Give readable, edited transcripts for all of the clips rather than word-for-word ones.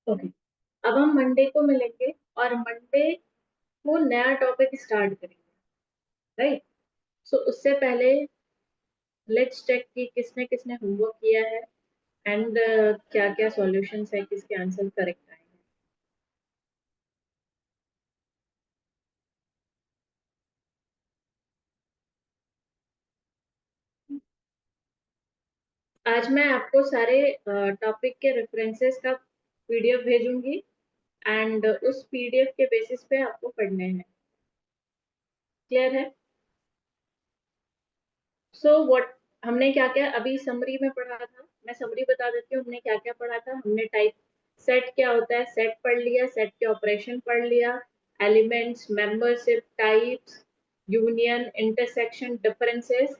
Okay. अब हम Monday को मिलेंगे और मंडे को नया टॉपिक स्टार्ट करेंगे, राइट? सो उससे पहले लेट्स चेक कि किसने किसने होमवर्क किया है एंड क्या क्या सॉल्यूशंस है, किसके आंसर करेक्ट आए हैं। आज मैं आपको सारे टॉपिक के रेफरेंसेस का पीडीएफ भेजूंगी एंड उस पीडीएफ के बेसिस पे आपको पढ़ने हैं। क्लियर है? सो व्हाट हमने क्या क्या अभी समरी में पढ़ा था, मैं समरी बता देती हूँ। हमने क्या क्या पढ़ा था। हमने टाइप सेट क्या होता है सेट पढ़ लिया, सेट के ऑपरेशन पढ़ लिया, elements, membership, types, union, intersection, differences,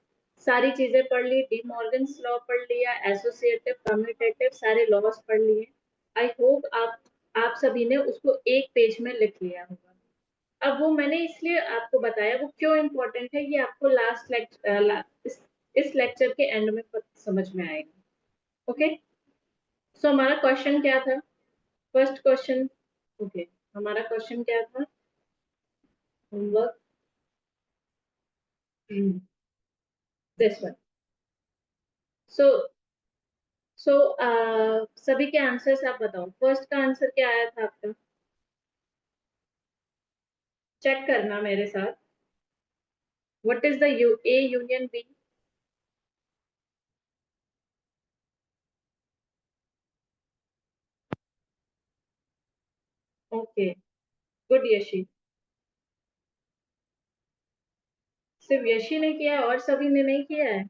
सारी चीजें पढ़ ली। डी मॉर्गन्स लॉ पढ़ लिया, एसोसिएटिव, कम्यूटेटिव, सारे लॉज पढ़ लिए। आई होप आप सभी ने उसको एक पेज में लिख लिया होगा। अब वो मैंने इसलिए आपको बताया वो क्यों इम्पोर्टेंट है, ये आपको लास्ट लेक्चर इस लेक्चर के एंड में समझ में आएगा। ओके। सो हमारा क्वेश्चन क्या था? First question. ओके। हमारा क्वेश्चन क्या था? Homework this one. So so सभी के आंसर्स आप बताओ। फर्स्ट का आंसर क्या आया था आपका? चेक करना मेरे साथ। What is the A union B? Okay, good Yashi. सिर्फ यशी ने किया है और सभी ने नहीं किया है?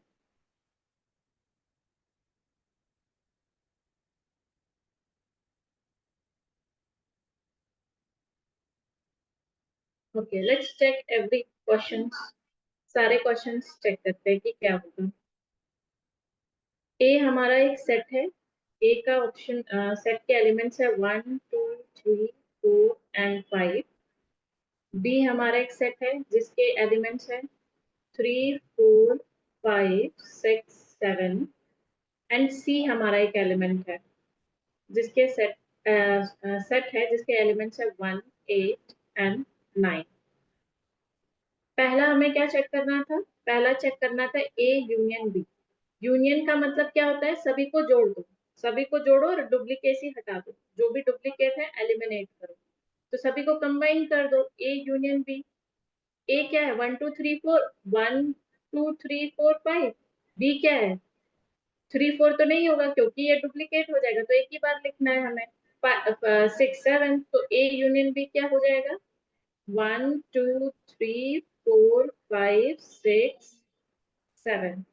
Okay, let's check every question. सारे क्वेश्चंस चेक करते हैं कि क्या होगा। ए हमारा एक सेट है। ए का ऑप्शन सेट के एलिमेंट्स है 1 2 3 4 एंड 5। बी हमारा एक सेट है जिसके एलिमेंट्स है 3 4 5 6 7। एंड सी हमारा एक एलिमेंट है जिसके सेट है जिसके एलिमेंट्स है 1 8 एंड 9। पहला हमें क्या चेक करना था? पहला चेक करना था ए यूनियन बी। यूनियन का मतलब क्या होता है? सभी को जोड़ दो। सभी को जोड़ो और डुप्लीकेसी हटा दो। जो भी डुप्लीकेट है एलिमिनेट करो। तो सभी को कंबाइन कर दो, ए यूनियन बी। ए क्या है? 1 2 3 4, 1 2 3 4 5। बी क्या है? 3 4 तो नहीं होगा क्योंकि ये डुप्लीकेट हो जाएगा, तो एक ही बार लिखना है हमें। 6 7, तो ए यूनियन बी क्या हो जाएगा? 1 2 3 4 5 6 7।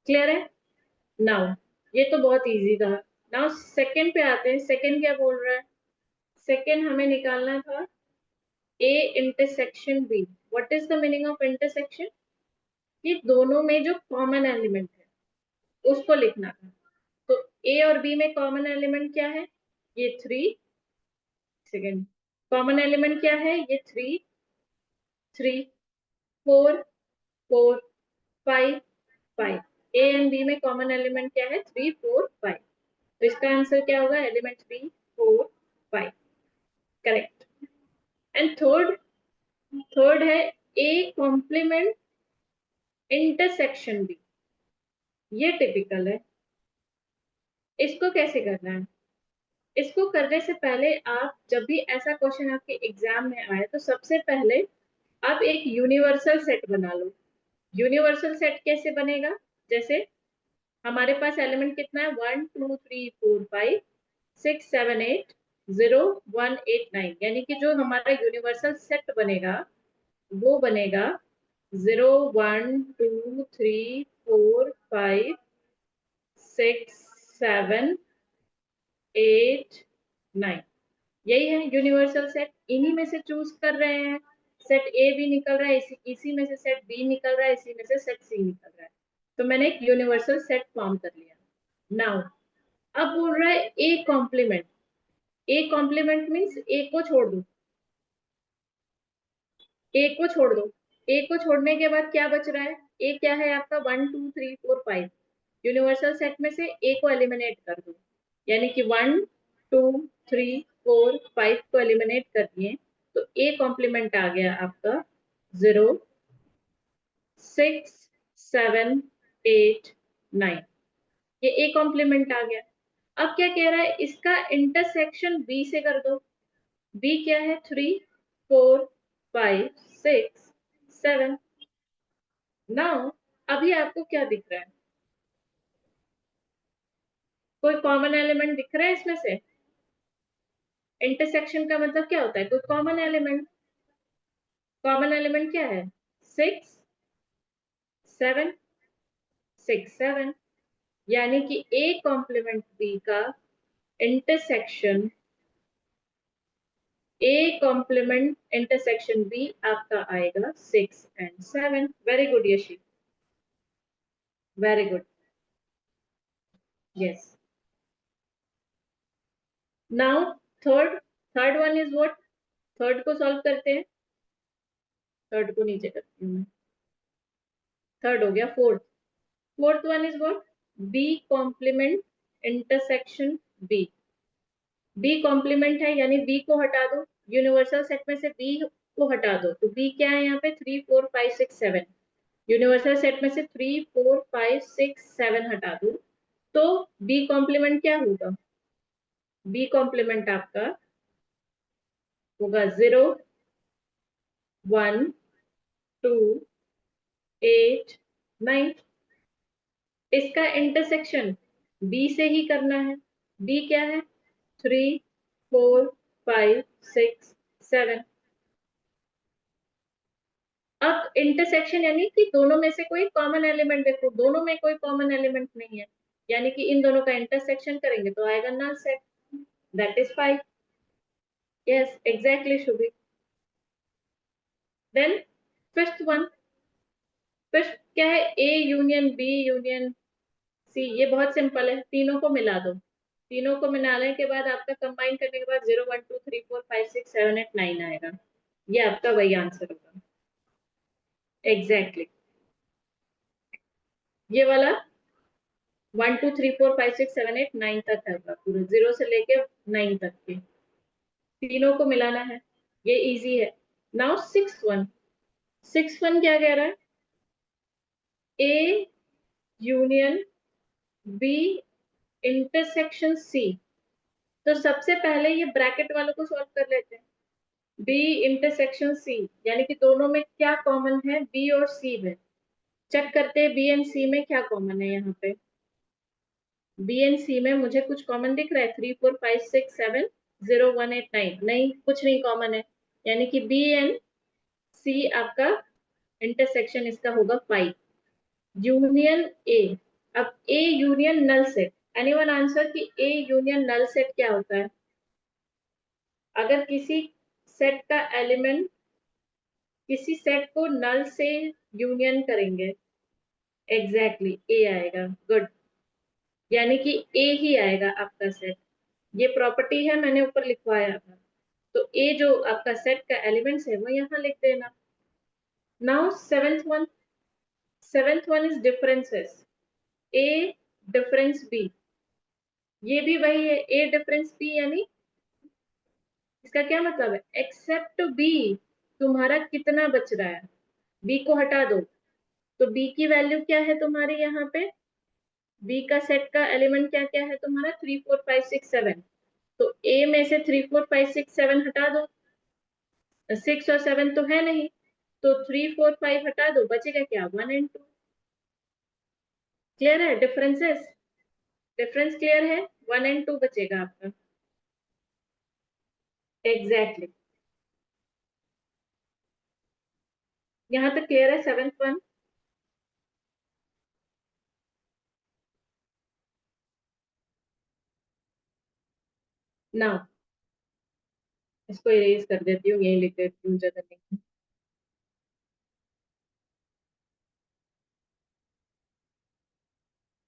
क्लियर है? नाउ ये तो बहुत इजी था। नाउ सेकंड पे आते हैं। सेकंड क्या बोल रहा है? सेकंड हमें निकालना था A intersection B. What is the meaning of intersection? ये दोनों में जो कॉमन एलिमेंट है उसको लिखना था। तो ए और बी में कॉमन एलिमेंट क्या है? ये 3। सेकंड कॉमन एलिमेंट क्या है? ये 3 3 4 4 5 5। ए एंड बी में कॉमन एलिमेंट क्या है? 3 4 5। तो इसका आंसर क्या होगा? Element B 4 5। Correct. And third, third है ए कॉम्प्लीमेंट इंटरसेक्शन बी। ये टिपिकल है। इसको कैसे करना है? इसको करने से पहले आप जब भी ऐसा क्वेश्चन आपके एग्जाम में आए तो सबसे पहले आप एक यूनिवर्सल सेट बना लो। यूनिवर्सल सेट कैसे बनेगा? जैसे हमारे पास एलिमेंट कितना है? 1 2 3 4 5 6 7 8 0 1 8 9। यानी कि जो हमारा यूनिवर्सल सेट बनेगा वो बनेगा 0 1 2 3 4 5 6 7 8 9। यही है यूनिवर्सल सेट। इन्हीं में से चूज कर रहे हैं। सेट ए भी निकल रहा है, इसी में से सेट बी निकल रहा है, इसी में से सेट सी निकल रहा है। तो मैंने एक यूनिवर्सल सेट फॉर्म कर लिया। नाउ अब बोल रहा है A complement. A complement means A को छोड़ दो। ए को छोड़ दो। ए को छोड़ने के बाद क्या बच रहा है? ए क्या है आपका? 1 2 3 4 5। यूनिवर्सल सेट में से ए को एलिमिनेट कर दो। यानी कि 1 2 3 4 5 को एलिमिनेट कर दिए तो ए कॉम्प्लीमेंट आ गया आपका 0 6 7 8 9। ये ए कॉम्प्लीमेंट आ गया। अब क्या कह रहा है, इसका इंटरसेक्शन बी से कर दो। बी क्या है, 3 4 5 6 7। नाउ अभी आपको क्या दिख रहा है, कोई कॉमन एलिमेंट दिख रहा है इसमें से? इंटरसेक्शन का मतलब क्या होता है, कोई कॉमन एलिमेंट। कॉमन एलिमेंट क्या है, 6 7 6 7। यानी कि ए कॉम्प्लीमेंट बी का intersection, A complement intersection B आपका आएगा 6 and 7। Very good Yashi, very good, yes. Now third, third one is what? Third को सॉल्व करते हैं। थर्ड को नीचे करती हूँ मैं। थर्ड हो गया। Fourth, fourth one is what? B complement intersection B. B complement है यानी बी को हटा दो, यूनिवर्सल सेट में से बी को हटा दो तो बी क्या है यहाँ पे, 3 4 5 6 7। यूनिवर्सल सेट में से 3 4 5 6 7 हटा दो तो बी कॉम्प्लीमेंट क्या होगा? बी कॉम्प्लीमेंट आपका होगा 0 1 2 8 9। इसका इंटरसेक्शन बी से ही करना है। बी क्या है, 3 4 5 6 7। अब इंटरसेक्शन यानी कि दोनों में से कोई कॉमन एलिमेंट देखो, दोनों में कोई कॉमन एलिमेंट नहीं है, यानी कि इन दोनों का इंटरसेक्शन करेंगे तो आएगा null set, that is 5। Yes exactly Shubhi. Then fifth one, fifth क्या है, A union B union C. ये बहुत सिंपल है, तीनों को मिला दो। तीनों को मिलाने के बाद आपका कंबाइन करने के बाद 0 1 2 3 4 5 6 7 8 9 आएगा। ये आपका वही आंसर होगा, एग्जैक्टली। ये वाला 1 2 3 4 5 6 7 8 9 तक है पूरा, 0 से लेके 9 तक के तीनों को मिलाना है। ये इजी है। Now six one, six one क्या कह रहा है, A union B intersection C. तो सबसे पहले ये ब्रैकेट वालों को सॉल्व कर लेते हैं। बी इंटरसेक्शन सी यानी कि दोनों में क्या कॉमन है, बी और सी में। चेक करते हैं बी एंड सी में क्या कॉमन है। यहाँ पे बी एंड सी में मुझे कुछ कॉमन दिख रहा है, 3 4 5 6 7 0 1 8 9। नहीं, कुछ नहीं कॉमन है, यानी कि बी एंड सी आपका इंटरसेक्शन इसका होगा 5। यूनियन ए, अब A union null set. Anyone answer कि ए यूनियन नल सेट क्या होता है? अगर किसी सेट का एलिमेंट किसी सेट को नल से यूनियन करेंगे, एग्जैक्टली ए आएगा। गुड, यानी कि ए ही आएगा आपका सेट। ये प्रॉपर्टी है, मैंने ऊपर लिखवाया था। तो ए जो आपका सेट का एलिमेंट्स है वो यहाँ लिख देना। Now seventh one, seventh one is differences. A difference B, ये भी वही है, ए डिफरेंस बी यानी इसका क्या मतलब है, एक्सेप्ट बी तुम्हारा कितना बच रहा है, बी को हटा दो तो बी की वैल्यू क्या है तुम्हारी यहाँ पे, बी का सेट का एलिमेंट क्या क्या है तुम्हारा, 3 4 5 6 7। तो ए में से 3 4 5 6 7 हटा दो, 6 और 7 तो है नहीं, तो 3 4 5 हटा दो, बचेगा क्या, 1 एंड 2। क्लियर है डिफरेंसेस, डिफरेंस क्लियर है, 1 एंड 2 बचेगा आपका, एग्जैक्टली exactly. यहाँ तक क्लियर है सेवेंथ वन। नाउ इसको इरेज कर देती हूँ, यही लिख देती हूँ, ज्यादा नहीं।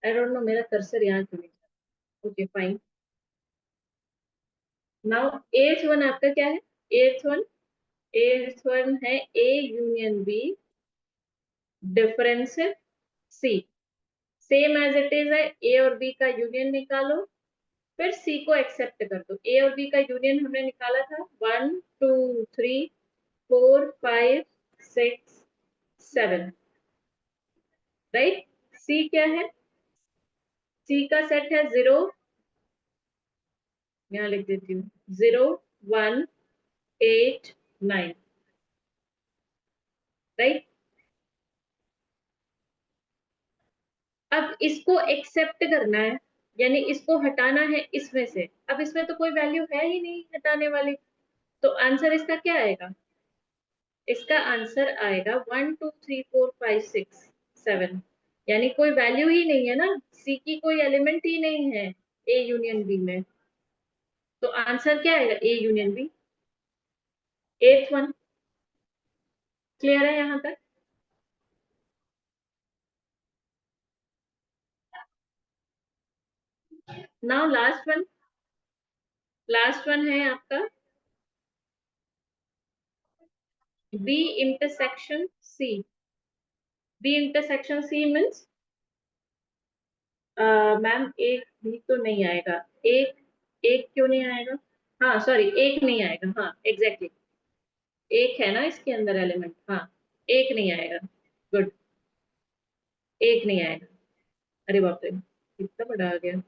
आई डोंट नो मेरा कर्सर यहाँ क्यों नहीं था। Okay fine. Now eighth one आपका क्या है, एथ वन, एथ वन है A union B difference C. Same as it is है, ए और बी का यूनियन निकालो फिर सी को एक्सेप्ट कर दो। ए और बी का यूनियन हमने निकाला था 1 2 3 4 5 6 7, राइट। सी क्या है? सी का सेट है 0, यहाँ लिख देती हूँ, 0 1 8 9, राइट। अब इसको एक्सेप्ट करना है, यानी इसको हटाना है इसमें से। अब इसमें तो कोई वैल्यू है ही नहीं हटाने वाली, तो आंसर इसका क्या आएगा? इसका आंसर आएगा 1 2 3 4 5 6 7, यानी कोई वैल्यू ही नहीं है ना, सी की कोई एलिमेंट ही नहीं है ए यूनियन बी में। तो आंसर क्या आएगा? A union B, eighth one. Clear है यहाँ तक? Now last one, last one है आपका B intersection C. B intersection C means, ma'am एक भी तो नहीं आएगा। एक, एक क्यों नहीं आएगा? हाँ सॉरी, एक नहीं आएगा, हाँ एग्जैक्टली एक है ना इसके अंदर एलिमेंट, हाँ एक नहीं आएगा। गुड, एक नहीं आएगा। अरे बाप रे, इतना बड़ा आ गया।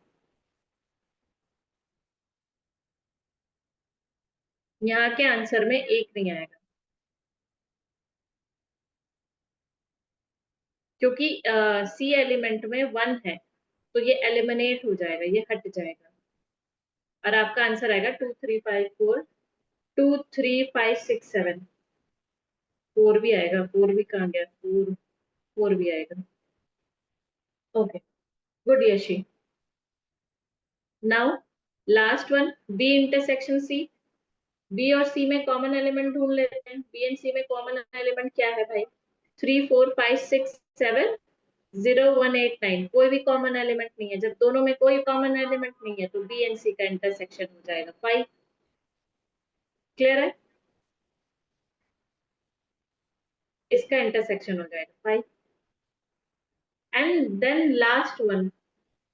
यहाँ के आंसर में एक नहीं आएगा, क्योंकि सी एलिमेंट में वन है, तो ये एलिमिनेट हो जाएगा, ये हट जाएगा। और आपका आंसर आएगा 2 3 5 4, 2 3 5 6 7। फोर भी आएगा, फोर भी कहाँ गया? फोर, फोर भी आएगा। Okay, good Yashi. Now last one, B intersection C. B और सी में कॉमन एलिमेंट ढूंढ लेते हैं। बी एंड सी में कॉमन एलिमेंट क्या है भाई? 3 4 5 6 7 0 1 8 9, कोई भी कॉमन एलिमेंट नहीं है। जब दोनों में कोई कॉमन एलिमेंट नहीं है तो बी एंड सी का इंटरसेक्शन हो जाएगा 5। क्लियर है? इसका इंटरसेक्शन हो जाएगा 5। And then last one,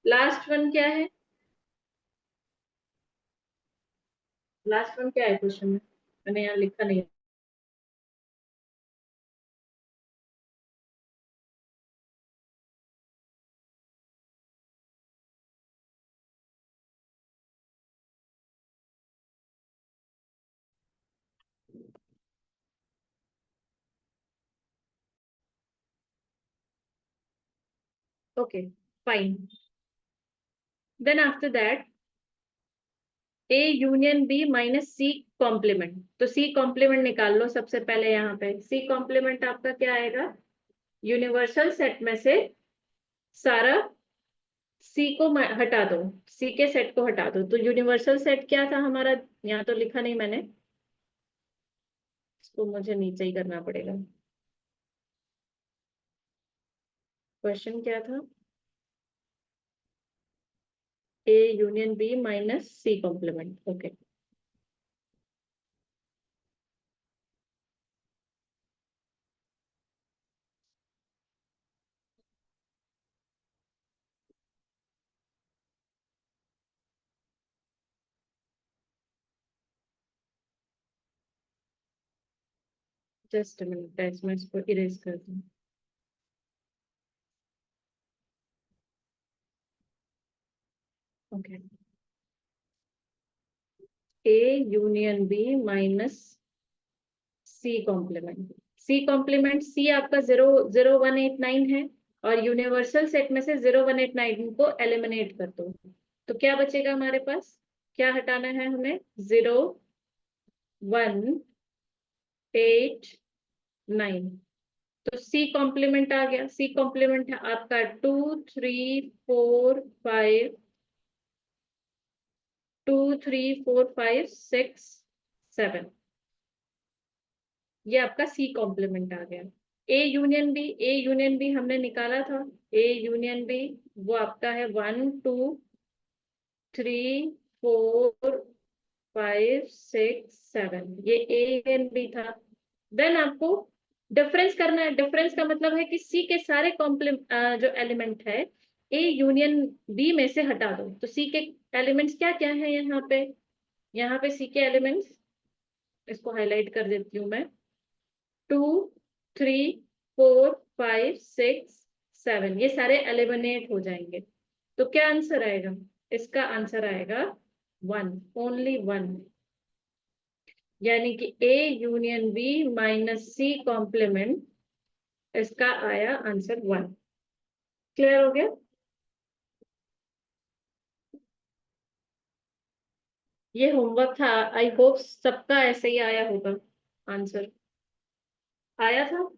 last one क्या है? लास्ट वन क्या है क्वेश्चन में? मैंने यहाँ लिखा नहीं है। Okay fine, then after that A union B minus C complement. तो सी कॉम्प्लीमेंट निकाल लो सबसे पहले। यहाँ पे सी कॉम्प्लीमेंट आपका क्या आएगा? यूनिवर्सल सेट में से सारा सी को हटा दो, सी के सेट को हटा दो। तो यूनिवर्सल सेट क्या था हमारा? यहाँ तो लिखा नहीं मैंने, इसको मुझे नीचे ही करना पड़ेगा। क्वेश्चन क्या था? A union B minus C complement. Okay, just a minute, मैं इसको इरेज कर दूं। Okay, A union B minus C complement. C complement, C आपका 0 0 1 8 9 है, और यूनिवर्सल सेट में से 0 1 8 9 को एलिमिनेट कर दो। तो क्या बचेगा हमारे पास? क्या हटाना है हमें? 0 1 8 9। तो सी कॉम्प्लीमेंट आ गया। सी कॉम्प्लीमेंट है आपका 2 3 4 5, 2 3 4 5 6 7, ये आपका सी कॉम्प्लीमेंट आ गया। A union B, A union B हमने निकाला था। ए यूनियन बी वो आपका है 1 2 3 4 5 6 7, ये ए एन बी था। देन आपको डिफरेंस करना है। डिफरेंस का मतलब है कि सी के सारे कॉम्प्लीमेंट जो एलिमेंट है ए यूनियन बी में से हटा दो, तो सी के एलिमेंट्स क्या क्या है यहाँ पे? यहाँ पे सी के एलिमेंट्स, इसको हाईलाइट कर देती हूँ मैं, 2, 3, 4, 5, 6, 7, ये सारे एलिमिनेट हो जाएंगे। तो क्या आंसर आएगा? इसका आंसर आएगा 1, ओनली 1। यानी कि A union B minus C complement, इसका आया आंसर 1। क्लियर हो गया? ये होमवर्क था, आई होप सबका ऐसे ही आया होगा आंसर। आया था?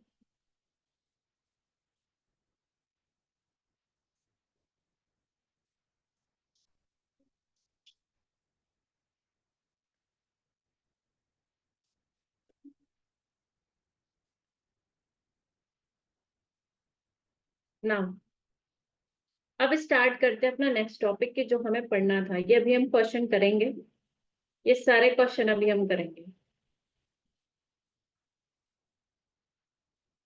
ना, अब स्टार्ट करते हैं अपना नेक्स्ट टॉपिक के, जो हमें पढ़ना था। ये अभी हम क्वेश्चन करेंगे, ये सारे क्वेश्चन अभी हम करेंगे।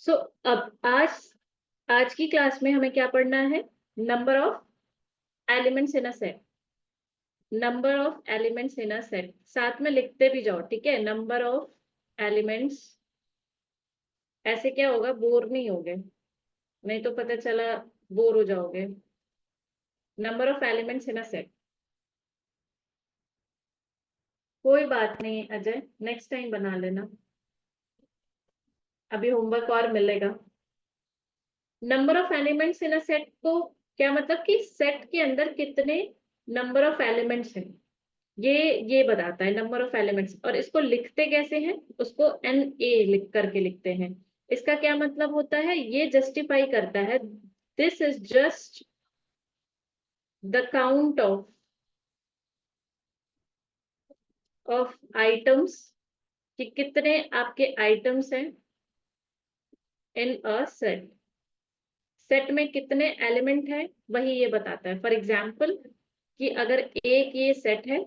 सो अब आज की क्लास में हमें क्या पढ़ना है? Number of elements in a set. Number of elements in a set साथ में लिखते भी जाओ, ठीक है? नंबर ऑफ एलिमेंट्स, ऐसे क्या होगा, बोर नहीं होगे, नहीं तो पता चला बोर हो जाओगे। Number of elements in a set. कोई बात नहीं अजय, नेक्स्ट टाइम बना लेना, अभी होमवर्क और मिलेगा। Number of elements in a set को क्या मतलब, कि सेट के अंदर कितने नंबर ऑफ एलिमेंट्स हैं, ये ये बताता है नंबर ऑफ एलिमेंट्स। और इसको लिखते कैसे हैं? उसको एन ए लिख करके लिखते हैं। इसका क्या मतलब होता है? ये जस्टिफाई करता है, this is just the count of items, कि कितने आपके आइटम्स हैं इन अ सेट। सेट में कितने एलिमेंट है, वही ये बताता है। फॉर एग्जाम्पल, कि अगर एक ये सेट है,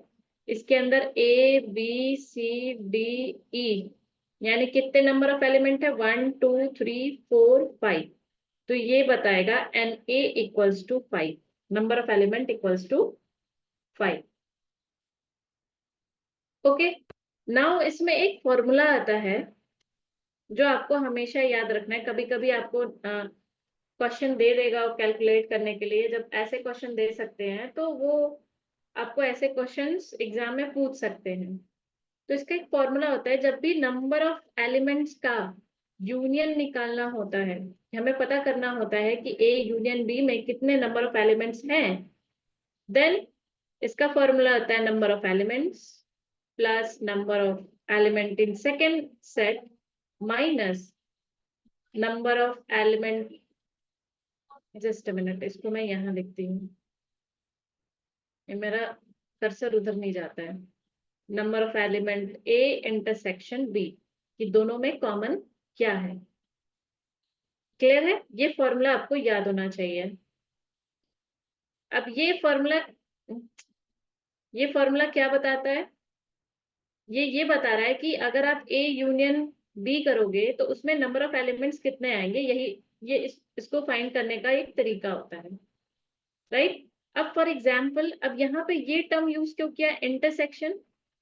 इसके अंदर A B C D E, यानी कितने नंबर ऑफ एलिमेंट है? 1, 2, 3, 4, 5। तो ये बताएगा N A equals to 5, number of element equals to 5। Okay, now इसमें एक फॉर्मूला आता है जो आपको हमेशा याद रखना है। कभी कभी आपको क्वेश्चन दे देगा कैलकुलेट करने के लिए, जब ऐसे क्वेश्चन दे सकते हैं तो वो आपको ऐसे क्वेश्चंस एग्जाम में पूछ सकते हैं। तो इसका एक फॉर्मूला होता है, जब भी नंबर ऑफ एलिमेंट्स का यूनियन निकालना होता है, हमें पता करना होता है कि ए यूनियन बी में कितने नंबर ऑफ एलिमेंट्स हैं, देन इसका फॉर्मूला होता है number of elements plus number of element in second set minus number of element. Just a minute, इसको मैं यहाँ लिखती हूँ, ये मेरा कर्सर उधर नहीं जाता है। Number of element A intersection B, कि दोनों में कॉमन क्या है। क्लियर है? ये फॉर्मूला आपको याद होना चाहिए। अब ये फॉर्मूला क्या बताता है? ये बता रहा है कि अगर आप ए यूनियन बी करोगे तो उसमें नंबर ऑफ एलिमेंट्स कितने आएंगे, यही ये इसको फाइंड करने का एक तरीका होता है, राइट? अब फॉर एग्जाम्पल, अब यहाँ पे ये टर्म यूज क्यों किया, इंटरसेक्शन?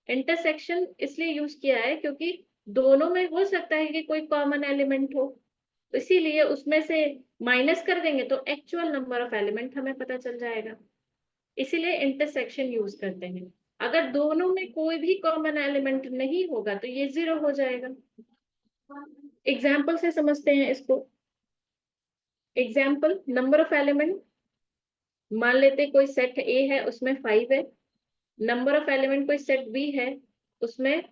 इंटरसेक्शन इसलिए यूज किया है क्योंकि दोनों में हो सकता है कि कोई कॉमन एलिमेंट हो, तो इसीलिए उसमें से माइनस कर देंगे तो एक्चुअल नंबर ऑफ एलिमेंट हमें पता चल जाएगा। इसीलिए इंटरसेक्शन यूज करते हैं। अगर दोनों में कोई भी कॉमन एलिमेंट नहीं होगा तो ये जीरो हो जाएगा। एग्जाम्पल से समझते हैं इसको। एग्जाम्पल, नंबर ऑफ एलिमेंट, मान लेते कोई सेट ए है उसमें 5 है, नंबर ऑफ एलिमेंट कोई सेट बी है उसमें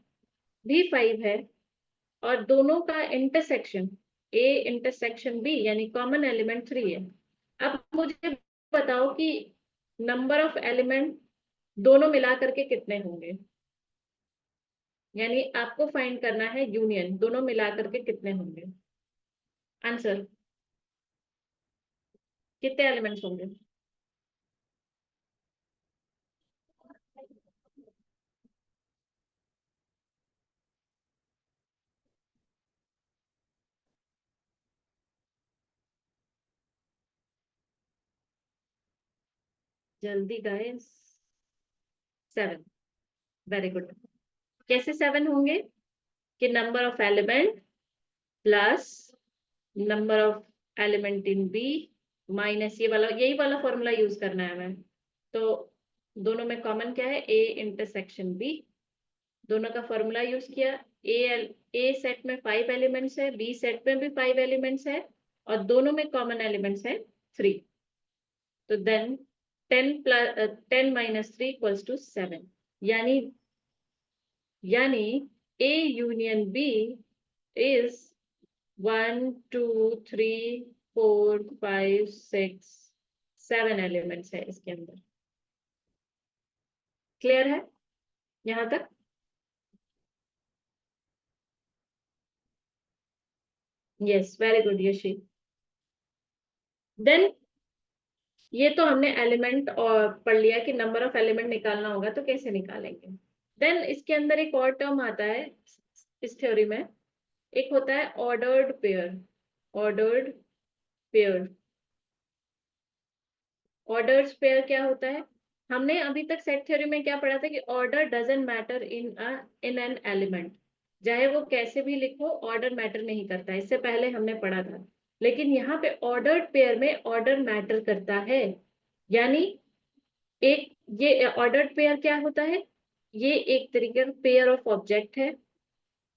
भी 5 है, और दोनों का इंटरसेक्शन ए इंटरसेक्शन बी यानी कॉमन एलिमेंट 3 है। अब मुझे बताओ कि नंबर ऑफ एलिमेंट दोनों मिला करके कितने होंगे, यानी आपको फाइंड करना है यूनियन, दोनों मिला करके कितने होंगे। आंसर, कितने एलिमेंट्स होंगे? जल्दी गाइस। 7। Very good. कैसे 7 होंगे? कि number of element plus number of element in B minus ये वाला, यही वाला फॉर्मूला यूज करना है हमें। तो दोनों में कॉमन क्या है? A intersection B. दोनों का फॉर्मूला यूज किया। ए सेट में 5 एलिमेंट्स है, बी सेट में भी 5 एलिमेंट्स है, और दोनों में कॉमन एलिमेंट्स है 3। तो देन 10 माइनस 3 इक्वल्स टू 7। यानी यानी A union B is 1 2 3 4 5 6 7 elements है इसके अंदर। क्लियर है यहाँ तक? Yes, very good Yashi. Then ये तो हमने एलिमेंट और पढ़ लिया कि नंबर ऑफ एलिमेंट निकालना होगा तो कैसे निकालेंगे। देन इसके अंदर एक और टर्म आता है इस थ्योरी में। एक होता है ordered pair. Ordered pair. Orders pair क्या होता है? हमने अभी तक सेट थ्योरी में क्या पढ़ा था कि order doesn't matter in an element. चाहे वो कैसे भी लिखो, ऑर्डर मैटर नहीं करता। इससे पहले हमने पढ़ा था। लेकिन यहाँ पे ऑर्डर्ड पेयर में ऑर्डर मैटर करता है। यानी एक ये ऑर्डर्ड पेयर क्या होता है? ये एक तरीके का पेयर ऑफ ऑब्जेक्ट है।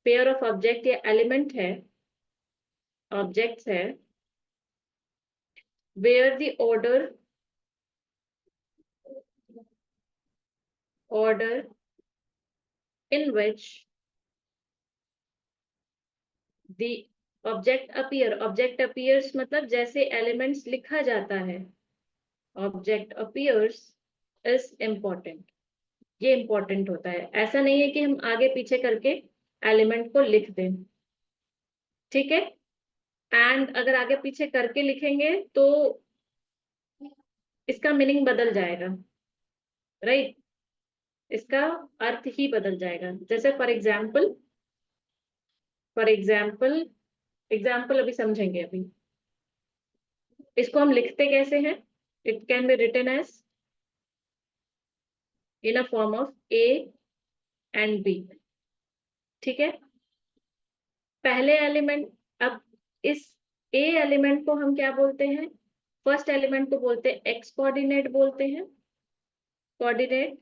पेयर ऑफ ऑब्जेक्ट या एलिमेंट है, ऑब्जेक्ट्स है, where the order in which the object appears मतलब जैसे एलिमेंट्स लिखा जाता है। Object appears is important. ये इम्पोर्टेंट होता है। ऐसा नहीं है कि हम आगे पीछे करके एलिमेंट को लिख दें। ठीक है? एंड अगर आगे पीछे करके लिखेंगे तो इसका मीनिंग बदल जाएगा। राइट? इसका अर्थ ही बदल जाएगा। जैसे फॉर एग्जाम्पल एग्जाम्पल अभी समझेंगे। अभी इसको हम लिखते कैसे हैं? It can be written as in a form of A and B. ठीक है? पहले एलिमेंट, अब इस ए एलिमेंट को हम क्या बोलते हैं? फर्स्ट एलिमेंट को बोलते हैं एक्स कोऑर्डिनेट बोलते हैं। कोऑर्डिनेट,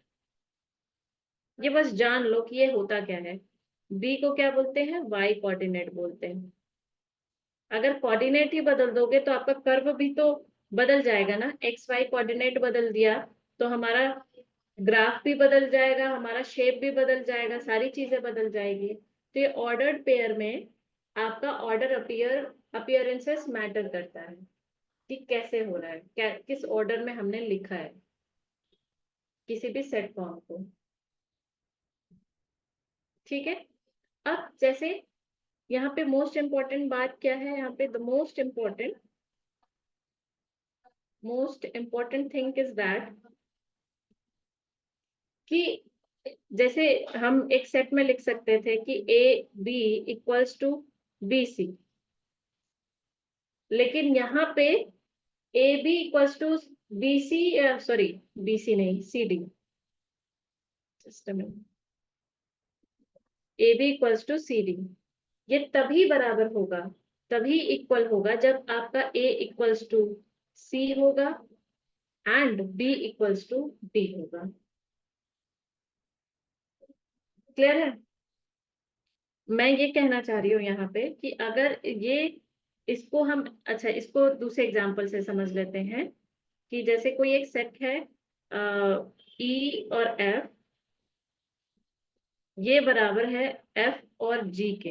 ये बस जान लो कि ये होता क्या है। बी को क्या बोलते हैं? वाई कोऑर्डिनेट बोलते हैं। अगर कोऑर्डिनेट ही बदल दोगे तो आपका कर्व भी तो बदल जाएगा ना। एक्स वाई कोऑर्डिनेट बदल दिया तो हमारा ग्राफ भी बदल जाएगा, हमारा शेप भी बदल जाएगा, सारी चीजें बदल जाएगी। तो ये ऑर्डर्ड पेयर में आपका ऑर्डर अपीयरेंसेस मैटर करता है कि कैसे हो रहा है, क्या किस ऑर्डर में हमने लिखा है किसी भी सेट फॉर्म को। ठीक है? अब जैसे यहाँ पे मोस्ट इंपॉर्टेंट बात क्या है? यहाँ पे the most important thing is that कि जैसे हम एक सेट में लिख सकते थे कि A B equals to B C, लेकिन यहाँ पे A B equals to B C, sorry B C नहीं, C D. System A B equals to C D. ये तभी बराबर होगा, तभी इक्वल होगा जब आपका ए इक्वल्स टू सी होगा and B equals to D होगा। क्लियर है? मैं ये कहना चाह रही हूँ यहाँ पे कि अगर ये इसको हम, अच्छा इसको दूसरे एग्जांपल से समझ लेते हैं कि जैसे कोई एक सेट है ई और एफ, ये बराबर है एफ और जी के,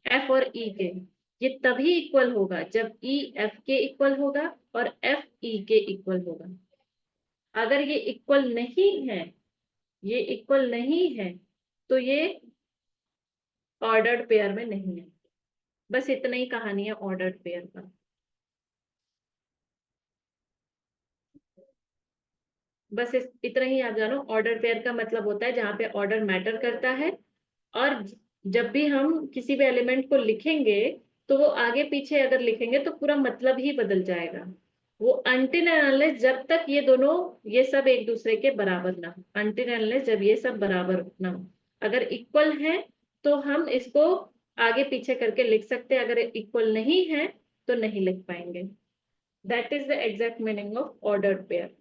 एफ और ई के। ये तभी इक्वल होगा जब ई एफ के इक्वल होगा और एफ ई के इक्वल होगा। अगर ये इक्वल नहीं है, ये इक्वल नहीं है, तो ये ऑर्डर्ड पेयर में नहीं है। बस इतना ही कहानी है ऑर्डर्ड पेयर का। बस इतना ही आप जानो, ऑर्डर पेयर का मतलब होता है जहाँ पे ऑर्डर मैटर करता है। और जब भी हम किसी भी एलिमेंट को लिखेंगे तो वो आगे पीछे अगर लिखेंगे तो पूरा मतलब ही बदल जाएगा। वो अनटिल एंड अनलेस जब तक ये दोनों, ये सब एक दूसरे के बराबर ना हो, अनटिल एंड अनलेस जब ये सब बराबर ना हो। अगर इक्वल है तो हम इसको आगे पीछे करके लिख सकते हैं, अगर इक्वल नहीं है तो नहीं लिख पाएंगे। That is the exact meaning of ordered pair.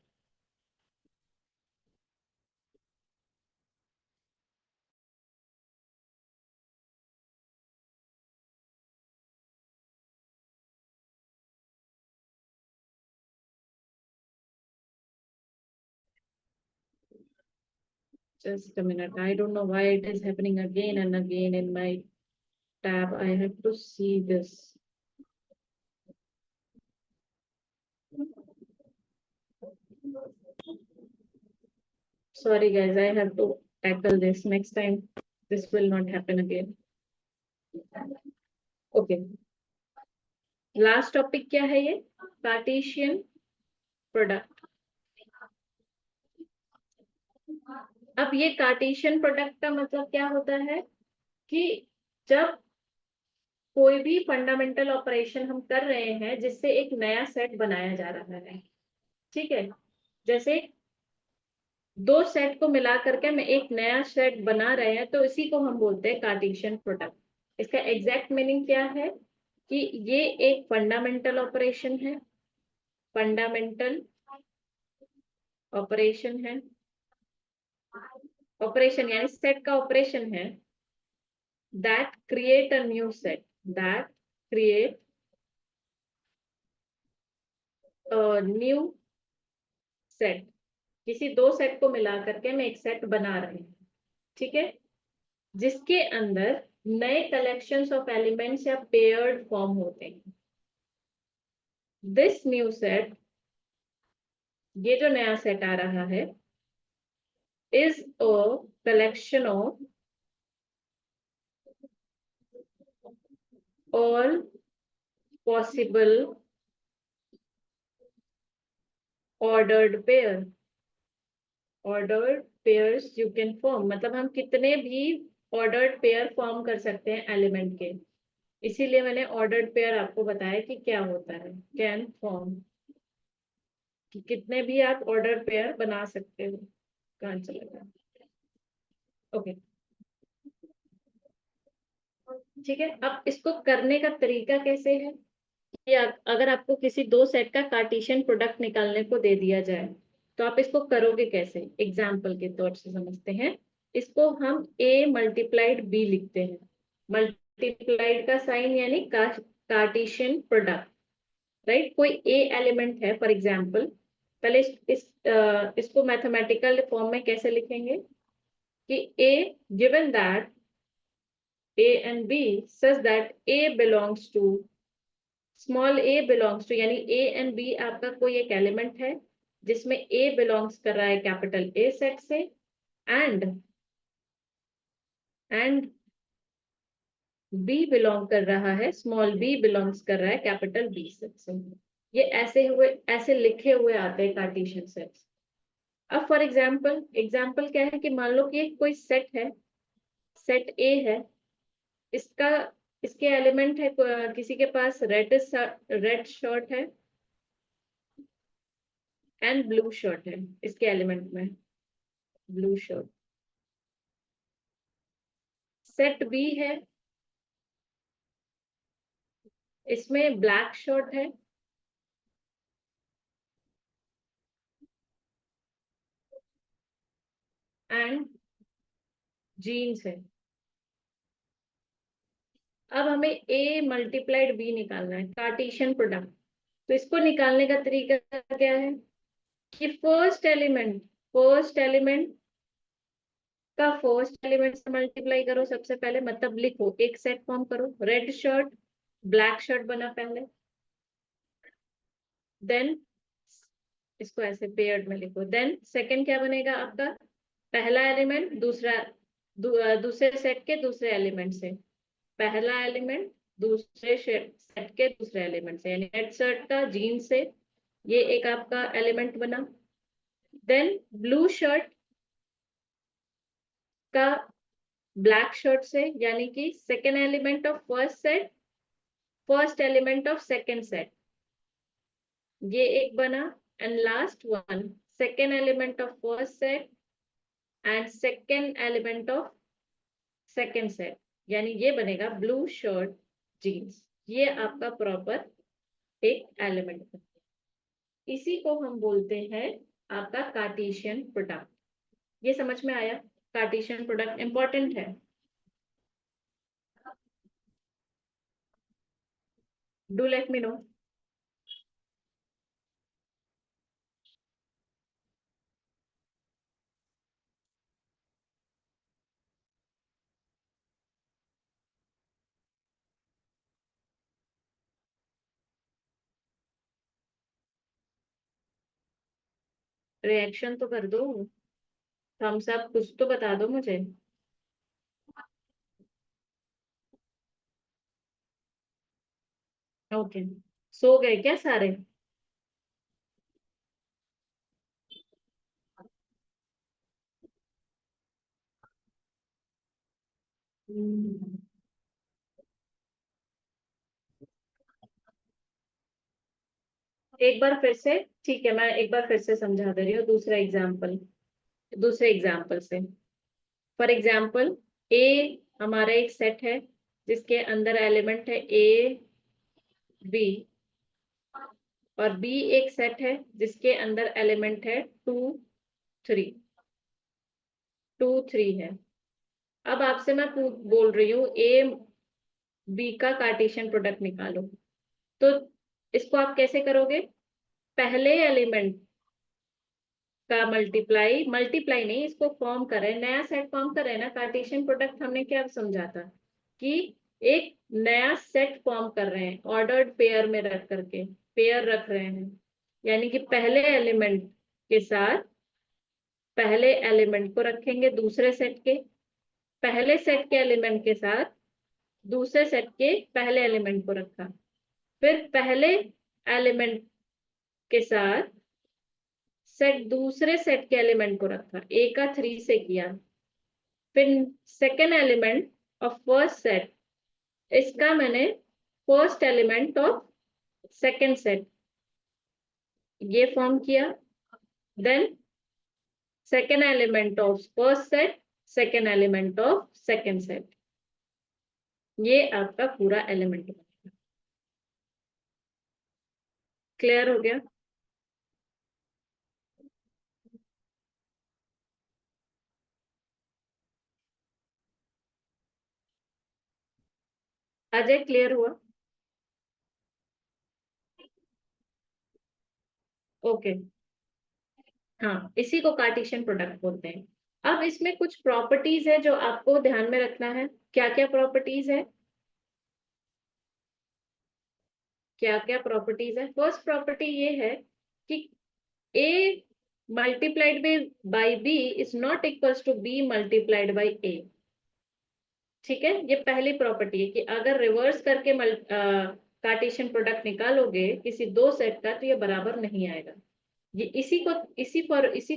Just a minute. I don't know why it is happening again and again in my tab. I have to see this. Sorry guys, I have to tackle this. Next time this will not happen again. Okay. Last topic क्या है ये? Cartesian product. अब ये Cartesian product का मतलब क्या होता है कि जब कोई भी फंडामेंटल ऑपरेशन हम कर रहे हैं जिससे एक नया सेट बनाया जा रहा है, ठीक है, जैसे दो सेट को मिला करके मैं एक नया सेट बना रहे हैं, तो इसी को हम बोलते हैं कार्टेशियन प्रोडक्ट। इसका एग्जैक्ट मीनिंग क्या है कि ये एक फंडामेंटल ऑपरेशन है, फंडामेंटल ऑपरेशन है, ऑपरेशन यानी सेट का ऑपरेशन है, that create a new set, that create a new set. किसी दो सेट को मिला करके मैं एक सेट बना रहे हैं, ठीक है, जिसके अंदर नए कलेक्शंस ऑफ एलिमेंट्स या पेयर्ड फॉर्म होते हैं। दिस न्यू सेट, ये जो नया सेट आ रहा है, is a collection of all possible ordered pair, ordered pairs you can form, मतलब हम कितने भी ऑर्डर्ड पेयर फॉर्म कर सकते हैं एलिमेंट के। इसीलिए मैंने ऑर्डर्ड पेयर आपको बताया कि क्या होता है, कैन फॉर्म, कि कितने भी आप ऑर्डर पेयर बना सकते हो। कहाँ चला गया? ओके, ठीक है। अब इसको करने का तरीका कैसे है कि अगर आपको किसी दो सेट का कार्टेशियन प्रोडक्ट निकालने को दे दिया जाए तो आप इसको करोगे कैसे, एग्जाम्पल के तौर से समझते हैं। इसको हम a मल्टीप्लाइड b लिखते हैं। मल्टीप्लाइड का साइन यानी कार्टेशियन प्रोडक्ट, राइट। कोई a एलिमेंट है फॉर एग्जाम्पल, पहले इसको मैथमेटिकल फॉर्म में कैसे लिखेंगे कि a given that a and b such that a belongs to, small a belongs to, यानी a and b आपका कोई एक एलिमेंट है जिसमें a belongs कर रहा है कैपिटल A सेट से, एंड b बिलोंग कर रहा है, स्मॉल b बिलोंग्स कर रहा है कैपिटल B सेट से। ये ऐसे लिखे हुए आते हैं कार्टेशियन सेट्स। अब फॉर एग्जाम्पल क्या है कि मान लो कि कोई सेट है, सेट A है, इसका इसके एलिमेंट है, किसी के पास रेड शर्ट है एंड ब्लू शर्ट है, इसके एलिमेंट में ब्लू शर्ट। सेट बी है, इसमें ब्लैक शर्ट है एंड जीन्स है। अब हमें ए मल्टीप्लाइड बी निकालना है, कार्टेशियन प्रोडक्ट। तो इसको निकालने का तरीका क्या है कि फर्स्ट एलिमेंट का फर्स्ट एलिमेंट से मल्टीप्लाई करो सबसे पहले, मतलब लिखो एक सेट फॉर्म करो, रेड शर्ट ब्लैक शर्ट बना पहले, देन इसको ऐसे पेयर्ड में लिखो, देन सेकंड क्या बनेगा आपका, पहला एलिमेंट दूसरे सेट के दूसरे एलिमेंट से, पहला एलिमेंट दूसरे सेट के दूसरे एलिमेंट से, यानी रेड शर्ट का जीन से, ये एक आपका एलिमेंट बना। देन ब्लू शर्ट का ब्लैक शर्ट से, यानी कि second element of first set, first element of second set, ये एक बना, and last one second element of first set and second element of second set, यानी ये बनेगा ब्लू शर्ट जीन्स। ये आपका प्रॉपर एक एलिमेंट है। इसी को हम बोलते हैं आपका कार्टेशियन प्रोडक्ट। ये समझ में आया? कार्टेशियन प्रोडक्ट इंपॉर्टेंट है। Do let me know. Reaction तो कर दो, थम्स अप कुछ तो बता दो मुझे। ओके, सो गए क्या सारे? हम्म, एक बार फिर से, ठीक है, मैं एक बार फिर से समझा दे रही हूँ दूसरे एग्जाम्पल से। फॉर एग्जाम्पल, ए हमारा एक सेट है जिसके अंदर एलिमेंट है ए, बी, और बी एक सेट है जिसके अंदर एलिमेंट है टू, थ्री। टू थ्री है। अब आपसे मैं बोल रही हूँ ए बी का कार्टेशियन प्रोडक्ट निकालो। तो इसको आप कैसे करोगे? पहले एलिमेंट का मल्टीप्लाई, मल्टीप्लाई नहीं, इसको फॉर्म करें, नया सेट फॉर्म करें ना। कार्टेशियन प्रोडक्ट हमने क्या समझा था कि एक नया सेट फॉर्म कर रहे हैं ऑर्डर्ड पेयर में रख करके, पेयर रख रहे हैं, यानी कि पहले एलिमेंट के साथ पहले एलिमेंट को रखेंगे दूसरे सेट के, पहले सेट के एलिमेंट के साथ दूसरे सेट के पहले एलिमेंट को रखा, फिर पहले एलिमेंट के साथ सेट दूसरे सेट के एलिमेंट को रखा, ए का थ्री से किया, फिर second element of first set, इसका मैंने first element of second set ये फॉर्म किया, then second element of first set, second element of second set, ये आपका पूरा एलिमेंट बनेगा। क्लियर हो गया? अजय, क्लियर हुआ? ओके। हाँ, इसी को कार्टेशियन प्रोडक्ट बोलते हैं। अब इसमें कुछ प्रॉपर्टीज है जो आपको ध्यान में रखना है। क्या क्या प्रॉपर्टीज है? क्या क्या प्रॉपर्टीज है? फर्स्ट प्रॉपर्टी ये है कि a multiplied by b is not equals to b multiplied by a। ठीक है, ये पहली प्रॉपर्टी है कि अगर रिवर्स करके कार्टेशियन प्रोडक्ट निकालोगे किसी दो सेट का तो ये बराबर नहीं आएगा। ये इसी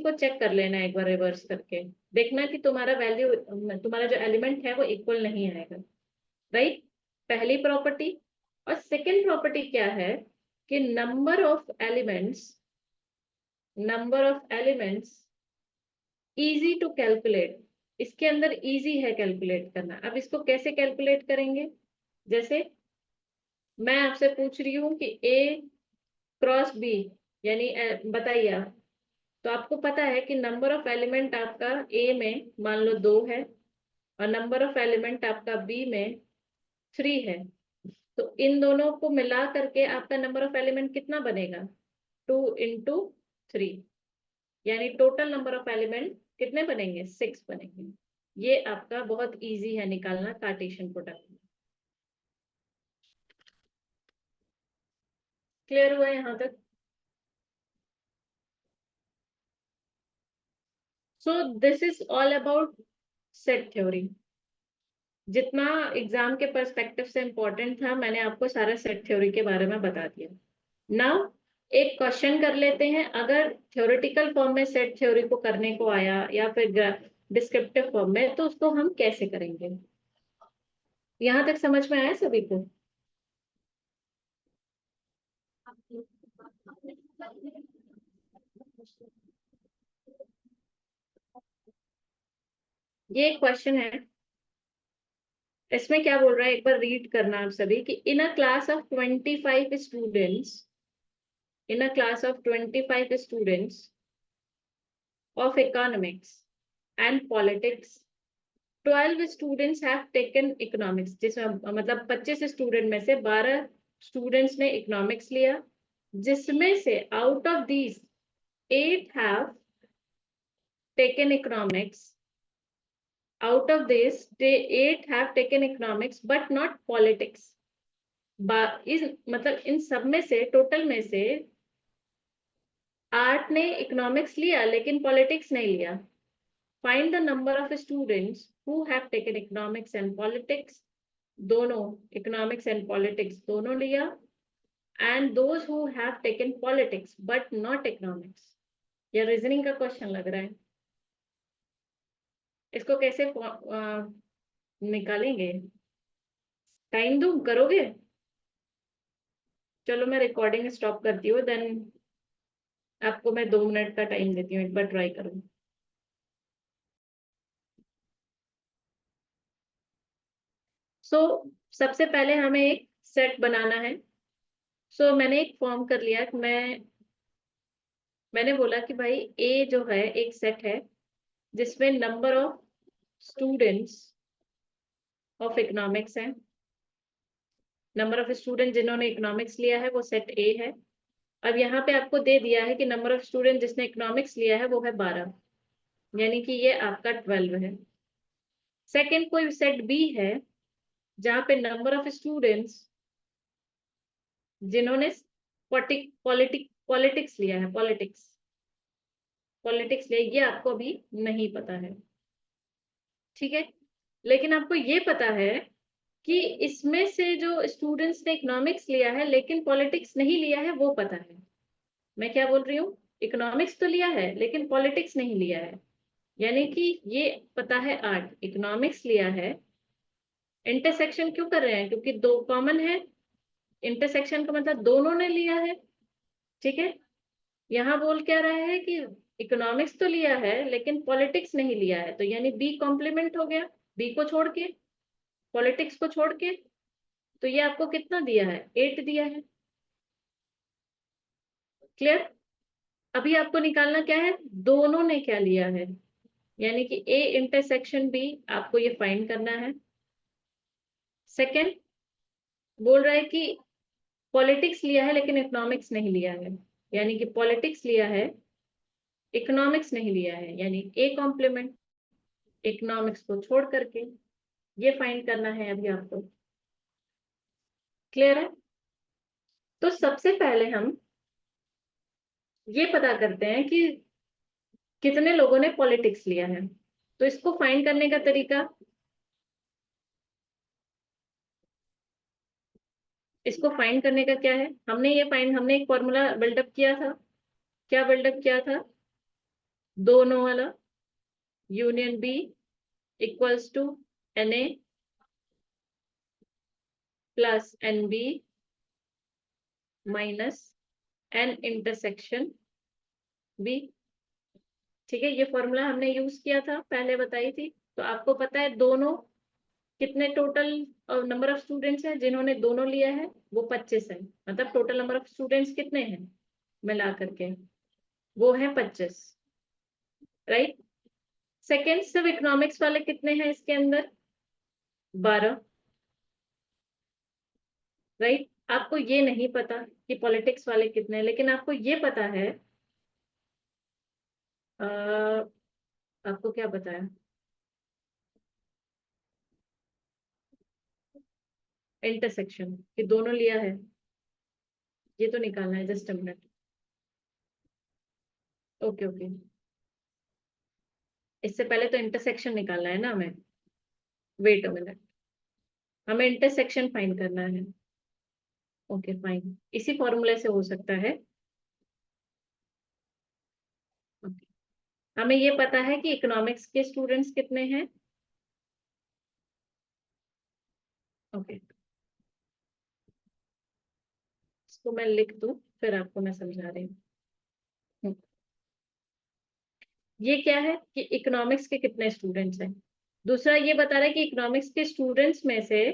को चेक कर लेना एक बार रिवर्स करके, देखना कि तुम्हारा वैल्यू, तुम्हारा जो एलिमेंट है वो इक्वल नहीं आएगा। राइट? पहली प्रॉपर्टी। और सेकेंड प्रॉपर्टी क्या है कि number of elements easy to calculate. इसके अंदर इजी है कैलकुलेट करना। अब इसको कैसे कैलकुलेट करेंगे? जैसे मैं आपसे पूछ रही हूँ कि ए क्रॉस बी, यानी बताइए आप। तो आपको पता है कि नंबर ऑफ एलिमेंट आपका ए में मान लो दो है, और नंबर ऑफ एलिमेंट आपका बी में थ्री है। तो इन दोनों को मिला करके आपका नंबर ऑफ एलिमेंट कितना बनेगा? टू इंटू थ्री, यानी टोटल नंबर ऑफ एलिमेंट कितने बनेंगे? सिक्स बनेंगे। ये आपका बहुत इजी है निकालना कार्टेशियन प्रोडक्ट। क्लियर हुआ यहाँ तक? So this is all about set theory. जितना एग्जाम के पर्सपेक्टिव से इंपॉर्टेंट था मैंने आपको सारा सेट थ्योरी के बारे में बता दिया। नाउ एक क्वेश्चन कर लेते हैं। अगर थ्योरेटिकल फॉर्म में सेट थ्योरी को करने को आया या फिर डिस्क्रिप्टिव फॉर्म में, तो उसको हम कैसे करेंगे? यहाँ तक समझ में आया सभी को? ये एक क्वेश्चन है, इसमें क्या बोल रहा है एक बार रीड करना आप सभी कि in a class of 25 students, in a class of 25 students of economics and politics 12 students have taken economics, जिसमें मतलब 25 स्टूडेंट में से 12 स्टूडेंट्स ने इकोनॉमिक्स लिया, जिसमें से out of these 8 have taken economics, out of this 8 have taken economics but not politics। इस मतलब इन सब में से, टोटल में से 8 ने इकोनॉमिक्स लिया लेकिन पॉलिटिक्स नहीं लिया। Find the number of students who have taken economics and politics, दोनों economics and politics दोनों लिया, and those who have taken politics but not economics। यह रीजनिंग का क्वेश्चन लग रहा है, इसको कैसे निकालेंगे? टाइम दूं, करोगे? चलो मैं रिकॉर्डिंग स्टॉप करती हूँ, देन आपको मैं 2 मिनट का टाइम देती हूँ, एक बार ट्राई करूँ। सबसे पहले हमें एक सेट बनाना है। मैंने एक फॉर्म कर लिया कि मैंने बोला कि भाई ए जो है एक सेट है जिसमें number of students of economics है, नंबर ऑफ स्टूडेंट जिन्होंने इकोनॉमिक्स लिया है वो सेट ए है। अब यहाँ पे आपको दे दिया है कि नंबर ऑफ स्टूडेंट जिसने इकोनॉमिक्स लिया है वो है 12, यानी कि ये आपका 12 है। सेकेंड कोई सेट बी है जहाँ पे नंबर ऑफ स्टूडेंट्स जिन्होंने पॉलिटिक्स लिया है, पॉलिटिक्स लिया, ये आपको अभी नहीं पता है, ठीक है। लेकिन आपको ये पता है कि इसमें से जो स्टूडेंट्स ने इकोनॉमिक्स लिया है लेकिन पॉलिटिक्स नहीं लिया है वो पता है। मैं क्या बोल रही हूँ, इकोनॉमिक्स तो लिया है लेकिन पॉलिटिक्स नहीं लिया है, यानी कि ये पता है 8 इकोनॉमिक्स लिया है। इंटरसेक्शन क्यों कर रहे हैं, क्योंकि दो कॉमन है, इंटरसेक्शन का मतलब दोनों ने लिया है, ठीक है। यहाँ बोल क्या रहा है कि इकोनॉमिक्स तो लिया है लेकिन पॉलिटिक्स नहीं लिया है, तो यानी बी कॉम्प्लीमेंट हो गया, बी को छोड़ के, पॉलिटिक्स को छोड़ के। तो ये आपको कितना दिया है, 8 दिया है। क्लियर? अभी आपको निकालना क्या है, दोनों ने क्या लिया है, यानी कि ए इंटरसेक्शन बी आपको ये फाइंड करना है। सेकंड बोल रहा है कि पॉलिटिक्स लिया है लेकिन इकोनॉमिक्स नहीं लिया है, यानी कि पॉलिटिक्स लिया है, इकोनॉमिक्स नहीं लिया है, यानी ए कॉम्प्लीमेंट, इकोनॉमिक्स को छोड़ करके। ये फाइंड करना है अभी आपको। क्लियर है? तो सबसे पहले हम ये पता करते हैं कि कितने लोगों ने पॉलिटिक्स लिया है। तो इसको फाइंड करने का तरीका, इसको फाइंड करने का क्या है, हमने एक फॉर्मूला बिल्डअप किया था। क्या बिल्डअप किया था, दोनों वाला, union B equals to N A plus N B minus N intersection B. ठीक है, ये फॉर्मूला हमने यूज किया था, पहले बताई थी। तो आपको पता है दोनों कितने टोटल नंबर ऑफ स्टूडेंट्स हैं जिन्होंने दोनों लिया है, वो 25 है। मतलब टोटल नंबर ऑफ स्टूडेंट्स कितने हैं मिला करके, वो है 25, राइट। सेकेंड, सब इकोनॉमिक्स वाले कितने हैं इसके अंदर, 12, राइट। आपको ये नहीं पता कि पॉलिटिक्स वाले कितने हैं, लेकिन आपको ये पता है, आपको क्या पता है, इंटरसेक्शन कि दोनों लिया है, ये तो निकालना है, just a minute. Okay okay, इससे पहले तो इंटरसेक्शन निकालना है ना हमें, वेट अ मिनट, हमें इंटरसेक्शन फाइंड करना है। ओके फाइन, इसी फॉर्मूले से हो सकता है। Okay. हमें ये पता है कि इकोनॉमिक्स के स्टूडेंट्स कितने हैं। ओके, इसको मैं लिख दूं फिर आपको मैं समझा रही हूँ। ये क्या है कि इकोनॉमिक्स के कितने स्टूडेंट्स हैं। दूसरा ये बता रहा है कि इकोनॉमिक्स के स्टूडेंट्स में से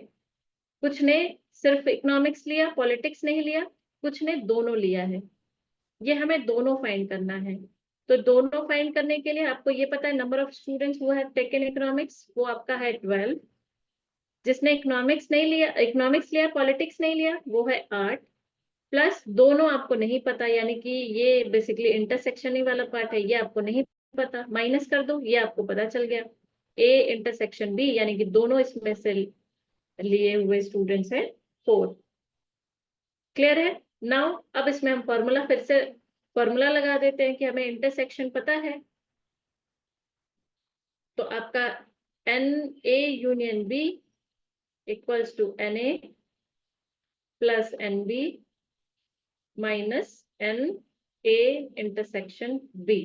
कुछ ने सिर्फ इकोनॉमिक्स लिया, पॉलिटिक्स नहीं लिया, कुछ ने दोनों लिया है। ये हमें दोनों फाइंड करना है। तो दोनों फाइंड करने के लिए आपको ये पता है नंबर ऑफ स्टूडेंट्स वो है टेकन इकोनॉमिक्स, वो आपका है 12। जिसने इकोनॉमिक्स नहीं लिया, इकोनॉमिक्स लिया, पॉलिटिक्स नहीं लिया, वो है 8। प्लस दोनों आपको नहीं पता, यानी कि ये बेसिकली इंटरसेक्शन ही वाला पार्ट है, ये आपको नहीं पता, माइनस कर दो, ये आपको पता चल गया। ए इंटरसेक्शन बी, यानी कि दोनों इसमें से लिए हुए स्टूडेंट्स हैं 4। क्लियर है। नाउ अब इसमें हम फॉर्मूला फिर से फॉर्मूला लगा देते हैं कि हमें इंटरसेक्शन पता है। तो आपका N A union B equals to N A plus N B minus N A intersection B.